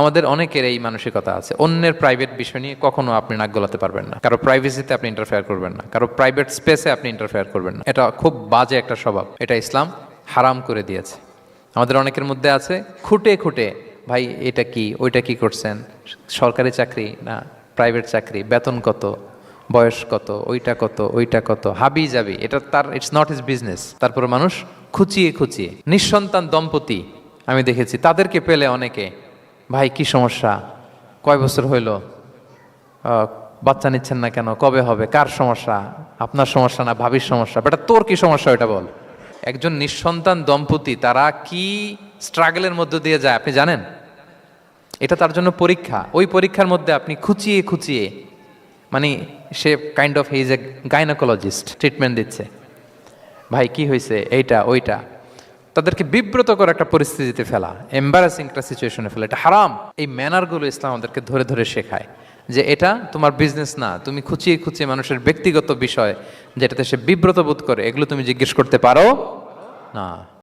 আমাদের অনেকের এই মানসিকতা আছে, অন্যের প্রাইভেট বিষয় নিয়ে কখনো আপনি নাক গলাতে পারবেন না, কারো প্রাইভেসিতে আপনি ইন্টারফেয়ার করবেন না, কারো প্রাইভেট স্পেসে আপনি ইন্টারফেয়ার করবেন না। এটা খুব বাজে একটা স্বভাব, এটা ইসলাম হারাম করে দিয়েছে। আমাদের অনেকের মধ্যে আছে খুঁটে খুঁটে, ভাই এটা কি ওইটা কি করছেন, সরকারি চাকরি না প্রাইভেট চাকরি, বেতন কত, বয়স কত, ওইটা কত, হাবি যাবি, এটা তার ইটস নট হিজ বিজনেস। তারপরে মানুষ খুঁচিয়ে খুঁচিয়ে নিঃসন্তান দম্পতি আমি দেখেছি, তাদেরকে পেলে অনেকে, ভাই কি সমস্যা, কয় বছর হইল, বাচ্চা নিচ্ছেন না কেন, কবে হবে, কার সমস্যা, আপনার সমস্যা না ভাবির সমস্যা, বেটা তোর কি সমস্যা ওইটা বল। একজন নিঃসন্তান দম্পতি তারা কি স্ট্রাগলের মধ্য দিয়ে যায় আপনি জানেন? এটা তার জন্য পরীক্ষা। ওই পরীক্ষার মধ্যে আপনি খুঁচিয়ে খুঁচিয়ে, মানে সে kind of his a gynaecologist, treatment দিচ্ছে, ভাই কি হয়েছে, এইটা ওইটা, তাদেরকে বিব্রত করে একটা পরিস্থিতিতে ফেলা, এম্বারাসিং একটা সিচুয়েশনে ফেলা, এটা হারাম। এই ম্যানারগুলো ইসলাম আমাদেরকে ধরে ধরে শেখায় যে এটা তোমার বিজনেস না, তুমি খুঁচিয়ে খুঁচিয়ে মানুষের ব্যক্তিগত বিষয় যেটাতে সে বিব্রত বোধ করে, এগুলো তুমি জিজ্ঞেস করতে পারো না।